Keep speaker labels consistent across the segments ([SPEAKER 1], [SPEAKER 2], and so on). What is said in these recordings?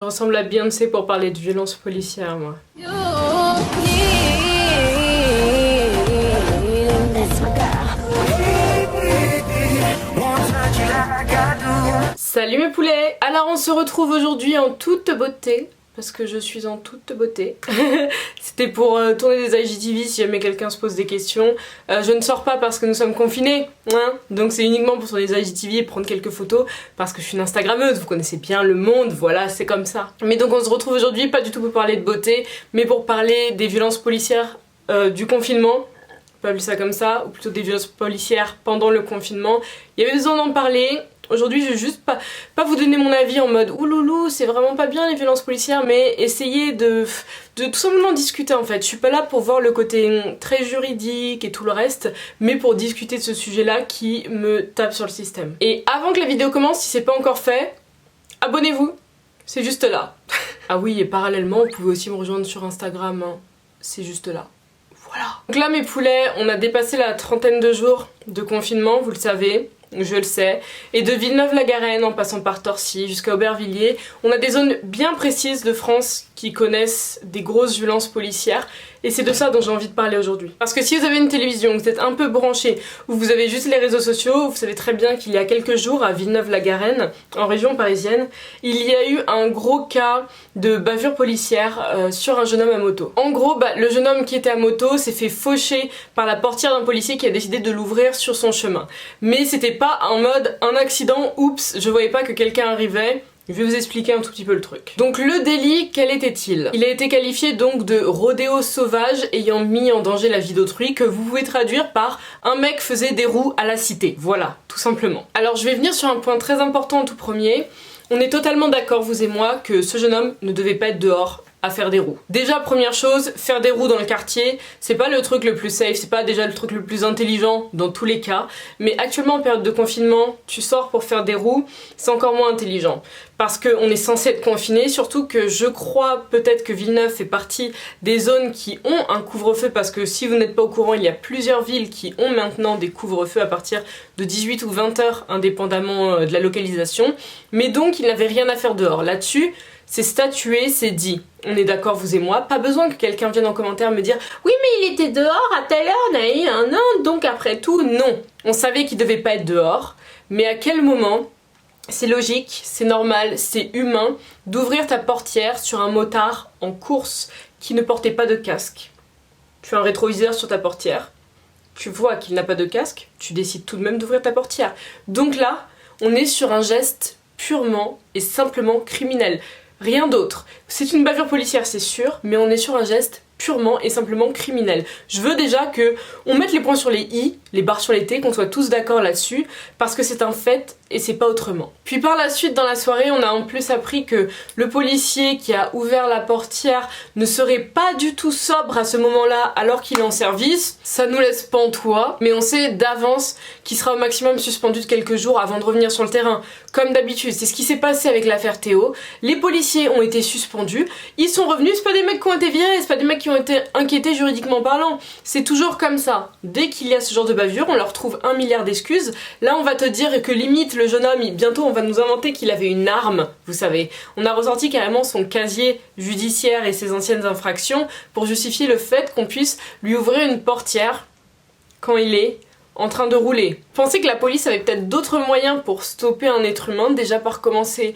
[SPEAKER 1] Je ressemble à Beyoncé pour parler de violence policière, moi. Salut mes poulets! Alors on se retrouve aujourd'hui en toute beauté, parce que je suis en toute beauté. C'était pour tourner des IGTV si jamais quelqu'un se pose des questions. Je ne sors pas parce que nous sommes confinés, hein, donc c'est uniquement pour tourner des IGTV et prendre quelques photos, parce que je suis une Instagrammeuse, vous connaissez bien le monde, voilà, c'est comme ça. Mais donc on se retrouve aujourd'hui, pas du tout pour parler de beauté, mais pour parler des violences policières du confinement. On peut appeler ça comme ça, ou plutôt des violences policières pendant le confinement. Il y avait besoin d'en parler. Aujourd'hui, je vais juste pas vous donner mon avis en mode ouloulou, c'est vraiment pas bien les violences policières, mais essayer de tout simplement discuter en fait. Je suis pas là pour voir le côté très juridique et tout le reste, mais pour discuter de ce sujet-là qui me tape sur le système. Et avant que la vidéo commence, si c'est pas encore fait, abonnez-vous, c'est juste là. Ah oui, et parallèlement, vous pouvez aussi me rejoindre sur Instagram, hein. C'est juste là. Voilà. Donc là mes poulets, on a dépassé la 30aine de jours de confinement, vous le savez. Je le sais. Et de Villeneuve-la-Garenne en passant par Torcy jusqu'à Aubervilliers, on a des zones bien précises de France qui connaissent des grosses violences policières. Et c'est de ça dont j'ai envie de parler aujourd'hui. Parce que si vous avez une télévision, vous êtes un peu branché, ou vous avez juste les réseaux sociaux, vous savez très bien qu'il y a quelques jours à Villeneuve-la-Garenne, en région parisienne, il y a eu un gros cas de bavure policière sur un jeune homme à moto. En gros, le jeune homme qui était à moto s'est fait faucher par la portière d'un policier qui a décidé de l'ouvrir sur son chemin. Mais c'était pas en mode un accident, oups, je voyais pas que quelqu'un arrivait. Je vais vous expliquer un tout petit peu le truc. Donc le délit, quel était-il? Il a été qualifié donc de rodéo sauvage ayant mis en danger la vie d'autrui, que vous pouvez traduire par un mec faisait des roues à la cité. Voilà, tout simplement. Alors je vais venir sur un point très important en tout premier. On est totalement d'accord, vous et moi, que ce jeune homme ne devait pas être dehors à faire des roues. Déjà, première chose, faire des roues dans le quartier, c'est pas le truc le plus safe, c'est pas déjà le truc le plus intelligent dans tous les cas, mais actuellement en période de confinement, tu sors pour faire des roues, c'est encore moins intelligent. Parce qu'on est censé être confiné, surtout que je crois peut-être que Villeneuve fait partie des zones qui ont un couvre-feu, parce que si vous n'êtes pas au courant, il y a plusieurs villes qui ont maintenant des couvre-feux à partir de 18 ou 20 heures, indépendamment de la localisation, mais donc il n'avait rien à faire dehors. Là-dessus, c'est statué, c'est dit. On est d'accord, vous et moi. Pas besoin que quelqu'un vienne en commentaire me dire « Oui, mais il était dehors à telle heure, on a eu un an, donc après tout, non. » On savait qu'il devait pas être dehors, mais à quel moment c'est logique, c'est normal, c'est humain d'ouvrir ta portière sur un motard en course qui ne portait pas de casque. Tu as un rétroviseur sur ta portière, tu vois qu'il n'a pas de casque, tu décides tout de même d'ouvrir ta portière. Donc là, on est sur un geste purement et simplement criminel. Rien d'autre. C'est une bavure policière, c'est sûr, mais on est sur un geste purement et simplement criminel. Je veux déjà que on mette les points sur les i, les barres sur les t, qu'on soit tous d'accord là-dessus, parce que c'est un fait et c'est pas autrement. Puis par la suite, dans la soirée, on a en plus appris que le policier qui a ouvert la portière ne serait pas du tout sobre à ce moment-là alors qu'il est en service. Ça nous laisse pantois, mais on sait d'avance qu'il sera au maximum suspendu de quelques jours avant de revenir sur le terrain. Comme d'habitude, c'est ce qui s'est passé avec l'affaire Théo. Les policiers ont été suspendus, ils sont revenus, c'est pas des mecs qui ont été virés, c'est pas des mecs qui ont été inquiétés juridiquement parlant. C'est toujours comme ça. Dès qu'il y a ce genre de bavure, on leur trouve 1 milliard d'excuses. Là, on va te dire que limite, le jeune homme, bientôt on va nous inventer qu'il avait une arme, vous savez. On a ressorti carrément son casier judiciaire et ses anciennes infractions pour justifier le fait qu'on puisse lui ouvrir une portière quand il est en train de rouler. Pensez que la police avait peut-être d'autres moyens pour stopper un être humain, déjà par commencer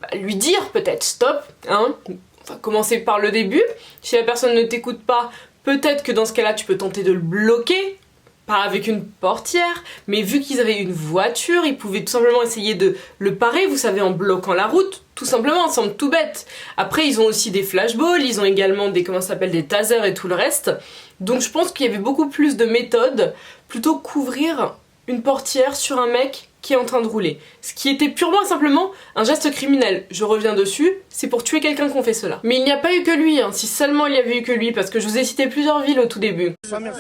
[SPEAKER 1] à lui dire peut-être stop, hein. On va commencer par le début. Si la personne ne t'écoute pas, peut-être que dans ce cas-là, tu peux tenter de le bloquer. Pas avec une portière, mais vu qu'ils avaient une voiture, ils pouvaient tout simplement essayer de le parer, vous savez, en bloquant la route, tout simplement, ça semble tout bête. Après, ils ont aussi des flashballs, ils ont également des, comment ça s'appelle, des tasers et tout le reste. Donc je pense qu'il y avait beaucoup plus de méthodes, plutôt qu'ouvrir une portière sur un mec qui est en train de rouler. Ce qui était purement et simplement un geste criminel. Je reviens dessus, c'est pour tuer quelqu'un qu'on fait cela. Mais il n'y a pas eu que lui, hein, si seulement il y avait eu que lui, parce que je vous ai cité plusieurs villes au tout début.
[SPEAKER 2] Sa mère.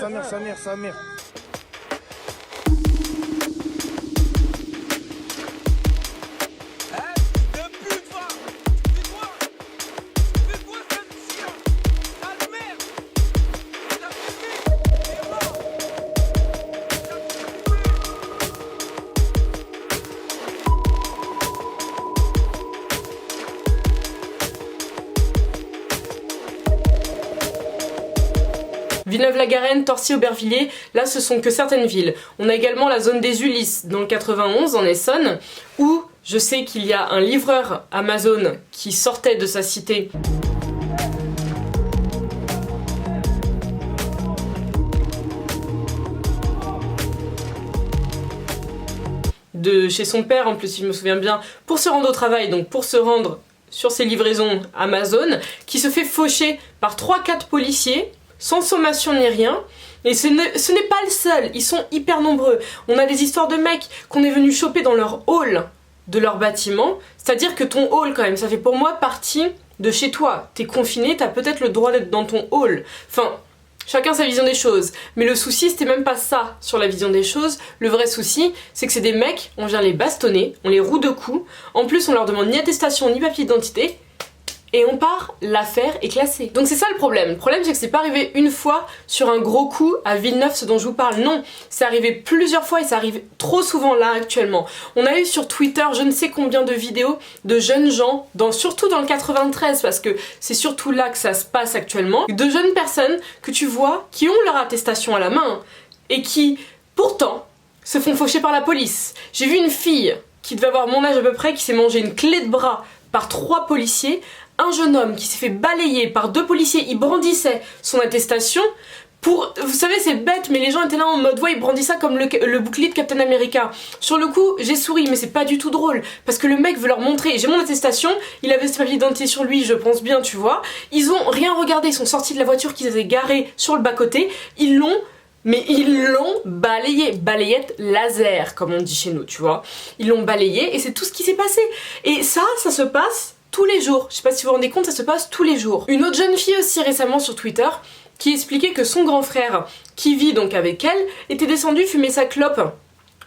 [SPEAKER 1] Villeneuve-la-Garenne, Torcy, Aubervilliers, là ce sont que certaines villes. On a également la zone des Ulysses, dans le 91, en Essonne, où je sais qu'il y a un livreur Amazon qui sortait de sa cité. De chez son père, en plus si je me souviens bien, pour se rendre au travail, donc pour se rendre sur ses livraisons Amazon, qui se fait faucher par 3-4 policiers, sans sommation ni rien. Et ce n'est pas le seul, ils sont hyper nombreux. On a des histoires de mecs qu'on est venu choper dans leur hall de leur bâtiment, c'est-à-dire que ton hall quand même, ça fait pour moi partie de chez toi. T'es confiné, t'as peut-être le droit d'être dans ton hall. Enfin, chacun sa vision des choses. Mais le souci, c'était même pas ça sur la vision des choses. Le vrai souci, c'est que c'est des mecs, on vient les bastonner, on les roue de coups. En plus, on leur demande ni attestation ni papier d'identité. Et on part, l'affaire est classée. Donc c'est ça le problème. Le problème, c'est que c'est pas arrivé une fois sur un gros coup à Villeneuve, ce dont je vous parle. Non, c'est arrivé plusieurs fois et ça arrive trop souvent là actuellement. On a eu sur Twitter je ne sais combien de vidéos de jeunes gens, surtout dans le 93, parce que c'est surtout là que ça se passe actuellement, de jeunes personnes que tu vois qui ont leur attestation à la main et qui, pourtant, se font faucher par la police. J'ai vu une fille qui devait avoir mon âge à peu près, qui s'est mangé une clé de bras par 3 policiers. Un jeune homme qui s'est fait balayer par 2 policiers, il brandissait son attestation pour... Vous savez, c'est bête, mais les gens étaient là en mode, ouais, il brandit ça comme le bouclier de Captain America. Sur le coup, j'ai souri, mais c'est pas du tout drôle, parce que le mec veut leur montrer, j'ai mon attestation, il avait ce papier d'identité sur lui, je pense bien, tu vois. Ils ont rien regardé, ils sont sortis de la voiture qu'ils avaient garée sur le bas-côté, ils l'ont balayé, balayette laser, comme on dit chez nous, tu vois. Ils l'ont balayé, et c'est tout ce qui s'est passé. Et ça se passe tous les jours. Je sais pas si vous vous rendez compte, ça se passe tous les jours. Une autre jeune fille aussi récemment sur Twitter qui expliquait que son grand frère, qui vit donc avec elle, était descendu fumer sa clope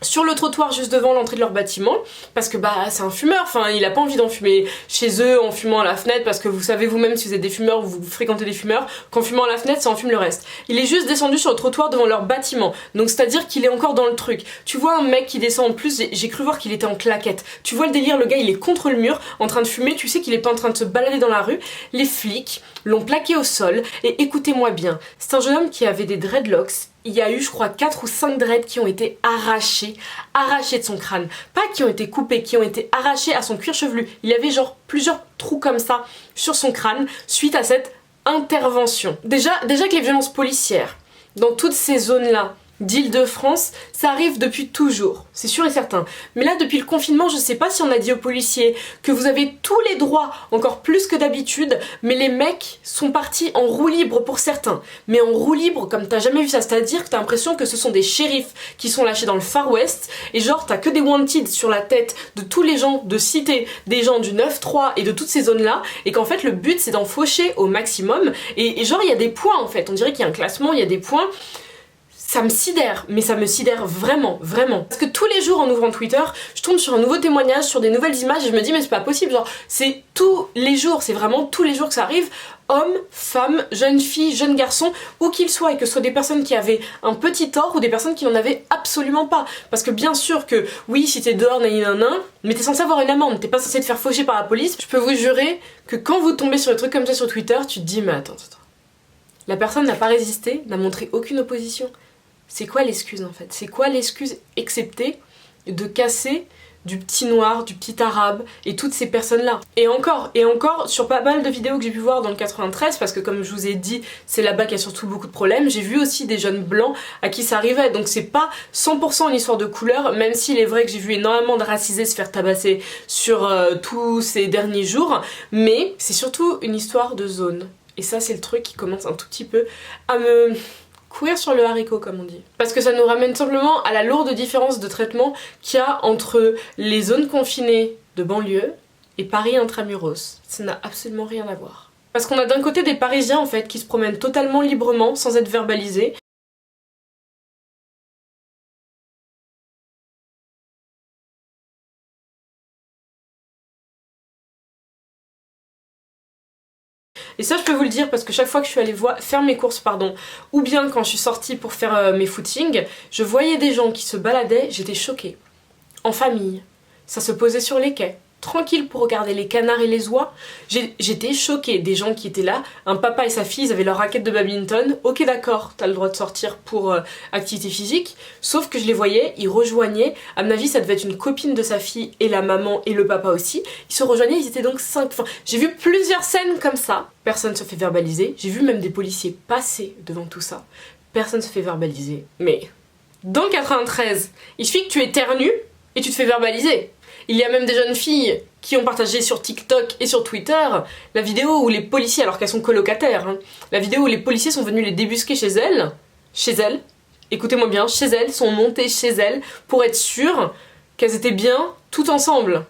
[SPEAKER 1] sur le trottoir juste devant l'entrée de leur bâtiment, parce que bah c'est un fumeur, enfin il a pas envie d'en fumer chez eux en fumant à la fenêtre, parce que vous savez vous-même si vous êtes des fumeurs ou vous fréquentez des fumeurs, qu'en fumant à la fenêtre ça en fume le reste. Il est juste descendu sur le trottoir devant leur bâtiment, donc c'est à dire qu'il est encore dans le truc. Tu vois un mec qui descend, en plus j'ai cru voir qu'il était en claquette, tu vois le délire, le gars il est contre le mur en train de fumer, tu sais qu'il est pas en train de se balader dans la rue. Les flics l'ont plaqué au sol, et écoutez-moi bien, c'est un jeune homme qui avait des dreadlocks. Il y a eu je crois 4 ou 5 dreads qui ont été arrachés de son crâne. Pas qui ont été coupés, qui ont été arrachés à son cuir chevelu. Il y avait genre plusieurs trous comme ça sur son crâne suite à cette intervention. Déjà que les violences policières dans toutes ces zones-là d'Île-de-France, ça arrive depuis toujours, c'est sûr et certain. Mais là, depuis le confinement, je sais pas si on a dit aux policiers que vous avez tous les droits, encore plus que d'habitude, mais les mecs sont partis en roue libre pour certains. Mais en roue libre, comme t'as jamais vu ça, c'est-à-dire que t'as l'impression que ce sont des shérifs qui sont lâchés dans le Far West, et genre t'as que des wanted sur la tête de tous les gens de cité, des gens du 9-3 et de toutes ces zones-là, et qu'en fait le but c'est d'en faucher au maximum, et genre il y a des points en fait, on dirait qu'il y a un classement, il y a des points. Ça me sidère, mais ça me sidère vraiment, vraiment. Parce que tous les jours en ouvrant Twitter, je tombe sur un nouveau témoignage, sur des nouvelles images et je me dis mais c'est pas possible, genre c'est tous les jours, c'est vraiment tous les jours que ça arrive. Hommes, femmes, jeunes filles, jeunes garçons, où qu'ils soient, et que ce soit des personnes qui avaient un petit tort ou des personnes qui n'en avaient absolument pas. Parce que bien sûr que oui, si t'es dehors, nanana, mais t'es censé avoir une amende, t'es pas censé te faire faucher par la police. Je peux vous jurer que quand vous tombez sur des trucs comme ça sur Twitter, tu te dis mais attends. La personne n'a pas résisté, n'a montré aucune opposition. C'est quoi l'excuse en fait? C'est quoi l'excuse excepté de casser du petit noir, du petit arabe et toutes ces personnes-là? Et encore, sur pas mal de vidéos que j'ai pu voir dans le 93, parce que comme je vous ai dit, c'est là-bas qu'il y a surtout beaucoup de problèmes, j'ai vu aussi des jeunes blancs à qui ça arrivait, donc c'est pas 100% une histoire de couleur, même s'il est vrai que j'ai vu énormément de racisés se faire tabasser sur tous ces derniers jours, mais c'est surtout une histoire de zone. Et ça c'est le truc qui commence un tout petit peu à me... courir sur le haricot comme on dit. Parce que ça nous ramène simplement à la lourde différence de traitement qu'il y a entre les zones confinées de banlieue et Paris intramuros. Ça n'a absolument rien à voir. Parce qu'on a d'un côté des Parisiens en fait qui se promènent totalement librement sans être verbalisés. Et ça je peux vous le dire parce que chaque fois que je suis allée faire mes courses, ou bien quand je suis sortie pour faire mes footings, je voyais des gens qui se baladaient, j'étais choquée. En famille, ça se posait sur les quais, tranquille pour regarder les canards et les oies. J'étais choquée, des gens qui étaient là, un papa et sa fille, ils avaient leur raquette de badminton, ok d'accord, t'as le droit de sortir pour activité physique, sauf que je les voyais, ils rejoignaient, à mon avis ça devait être une copine de sa fille et la maman et le papa aussi, ils se rejoignaient, ils étaient donc 5, enfin, j'ai vu plusieurs scènes comme ça, personne se fait verbaliser, j'ai vu même des policiers passer devant tout ça, personne se fait verbaliser, mais dans le 93, il suffit que tu éternues et tu te fais verbaliser. Il y a même des jeunes filles qui ont partagé sur TikTok et sur Twitter la vidéo où les policiers, alors qu'elles sont colocataires, la vidéo où les policiers sont venus les débusquer chez elles, écoutez-moi bien, chez elles, sont montés chez elles pour être sûres qu'elles étaient bien toutes ensemble.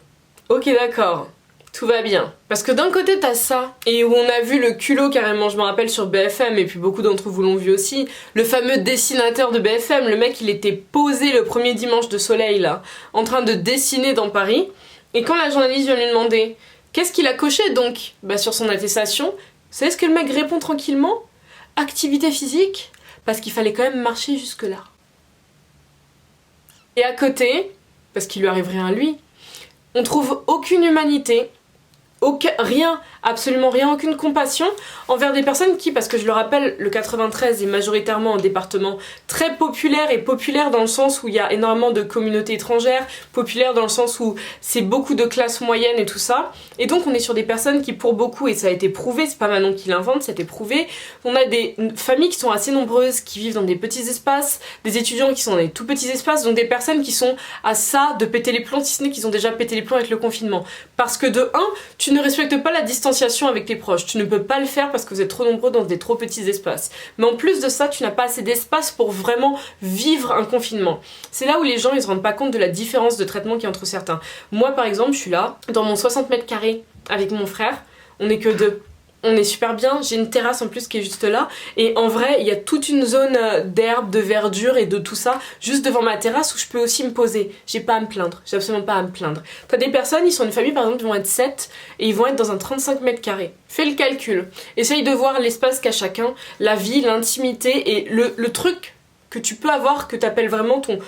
[SPEAKER 1] Ok d'accord, tout va bien. Parce que d'un côté t'as ça, et où on a vu le culot carrément, je me rappelle sur BFM, et puis beaucoup d'entre vous l'ont vu aussi, le fameux dessinateur de BFM, le mec il était posé le premier dimanche de soleil là, en train de dessiner dans Paris, et quand la journaliste vient lui demander qu'est-ce qu'il a coché donc sur son attestation, vous savez ce que le mec répond tranquillement? Activité physique, parce qu'il fallait quand même marcher jusque là. Et à côté, parce qu'il lui arrive rien à lui, on trouve aucune humanité, rien, absolument rien, aucune compassion envers des personnes qui, parce que je le rappelle, le 93 est majoritairement un département très populaire, et populaire dans le sens où il y a énormément de communautés étrangères, populaire dans le sens où c'est beaucoup de classes moyennes et tout ça, et donc on est sur des personnes qui pour beaucoup, et ça a été prouvé, c'est pas Manon qui l'invente, ça a été prouvé, on a des familles qui sont assez nombreuses, qui vivent dans des petits espaces, des étudiants qui sont dans des tout petits espaces, donc des personnes qui sont à ça de péter les plombs, si ce n'est qu'ils ont déjà pété les plombs avec le confinement, parce que de 1, tu ne respectes pas la distanciation avec tes proches, tu ne peux pas le faire parce que vous êtes trop nombreux dans des trop petits espaces. Mais en plus de ça, tu n'as pas assez d'espace pour vraiment vivre un confinement. C'est là où les gens ils se rendent pas compte de la différence de traitement qu'il y a entre certains. Moi par exemple, je suis là, dans mon 60 mètres carrés avec mon frère, on est que 2. On est super bien, j'ai une terrasse en plus qui est juste là, et en vrai il y a toute une zone d'herbe, de verdure et de tout ça juste devant ma terrasse où je peux aussi me poser. J'ai pas à me plaindre, j'ai absolument pas à me plaindre. T'as des personnes, ils sont une famille par exemple, ils vont être 7 et ils vont être dans un 35 mètres carrés. Fais le calcul, essaye de voir l'espace qu'a chacun, la vie, l'intimité et le truc que tu peux avoir, que t'appelles vraiment ton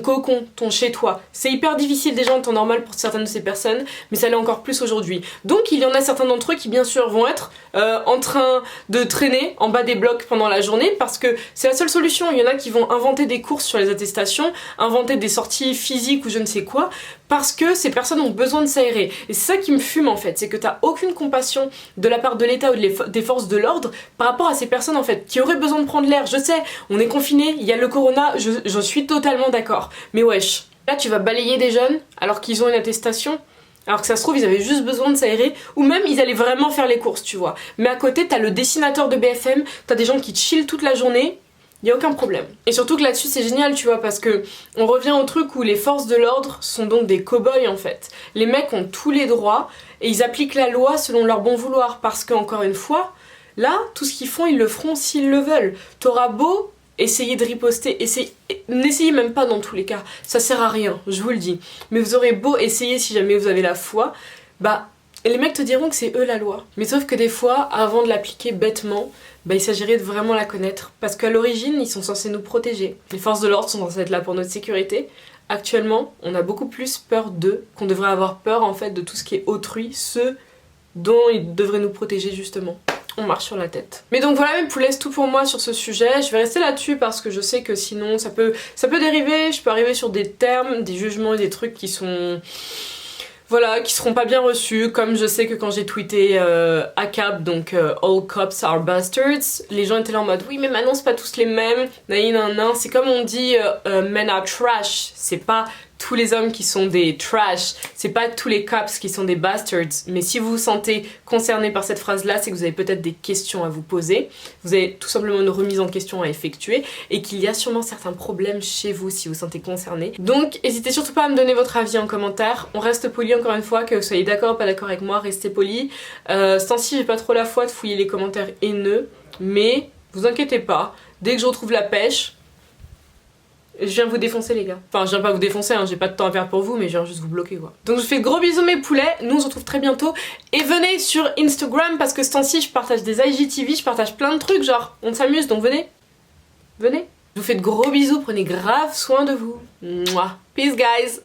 [SPEAKER 1] cocon, ton chez-toi. C'est hyper difficile déjà en temps normal pour certaines de ces personnes, mais ça l'est encore plus aujourd'hui. Donc il y en a certains d'entre eux qui bien sûr vont être en train de traîner en bas des blocs pendant la journée, parce que c'est la seule solution. Il y en a qui vont inventer des courses sur les attestations, inventer des sorties physiques ou je ne sais quoi, parce que ces personnes ont besoin de s'aérer. Et c'est ça qui me fume en fait, c'est que t'as aucune compassion de la part de l'État ou des forces de l'ordre par rapport à ces personnes en fait, qui auraient besoin de prendre l'air. Je sais, on est confinés, il y a le corona, je suis totalement d'accord. Mais wesh, là tu vas balayer des jeunes alors qu'ils ont une attestation, alors que ça se trouve ils avaient juste besoin de s'aérer, ou même ils allaient vraiment faire les courses, tu vois. Mais à côté t'as le dessinateur de BFM, t'as des gens qui chillent toute la journée, y a aucun problème. Et surtout que là-dessus c'est génial, tu vois, parce que on revient au truc où les forces de l'ordre sont donc des cow-boys en fait. Les mecs ont tous les droits et ils appliquent la loi selon leur bon vouloir, parce que encore une fois, là tout ce qu'ils font ils le feront s'ils le veulent. T'auras beau essayez de riposter, n'essayez même pas dans tous les cas, ça sert à rien, je vous le dis. Mais vous aurez beau essayer si jamais vous avez la foi, les mecs te diront que c'est eux la loi. Mais sauf que des fois, avant de l'appliquer bêtement, il s'agirait de vraiment la connaître. Parce qu'à l'origine, ils sont censés nous protéger. Les forces de l'ordre sont censées être là pour notre sécurité. Actuellement, on a beaucoup plus peur d'eux, qu'on devrait avoir peur en fait de tout ce qui est autrui, ceux dont ils devraient nous protéger justement. On marche sur la tête. Mais donc voilà mes poulets, c'est tout pour moi sur ce sujet. Je vais rester là-dessus parce que je sais que sinon ça peut dériver, je peux arriver sur des termes, des jugements et des trucs qui sont... Voilà, qui seront pas bien reçus, comme je sais que quand j'ai tweeté ACAB, donc All Cops Are Bastards, les gens étaient là en mode oui mais maintenant c'est pas tous les mêmes, c'est comme on dit Men are trash, c'est pas tous les hommes qui sont des trash, c'est pas tous les cops qui sont des bastards, mais si vous vous sentez concerné par cette phrase là, c'est que vous avez peut-être des questions à vous poser, vous avez tout simplement une remise en question à effectuer, et qu'il y a sûrement certains problèmes chez vous si vous vous sentez concerné. Donc n'hésitez surtout pas à me donner votre avis en commentaire, on reste poli encore une fois, que vous soyez d'accord ou pas d'accord avec moi, restez poli. Ce temps-ci j'ai pas trop la foi de fouiller les commentaires haineux, mais vous inquiétez pas, dès que je retrouve la pêche, je viens vous défoncer les gars. Enfin je viens pas vous défoncer, j'ai pas de temps à perdre pour vous, mais je viens juste vous bloquer quoi. Donc je vous fais de gros bisous mes poulets, nous on se retrouve très bientôt. Et venez sur Instagram parce que ce temps-ci je partage des IGTV, je partage plein de trucs, genre on s'amuse, donc venez. Venez. Je vous fais de gros bisous, prenez grave soin de vous. Mouah. Peace guys.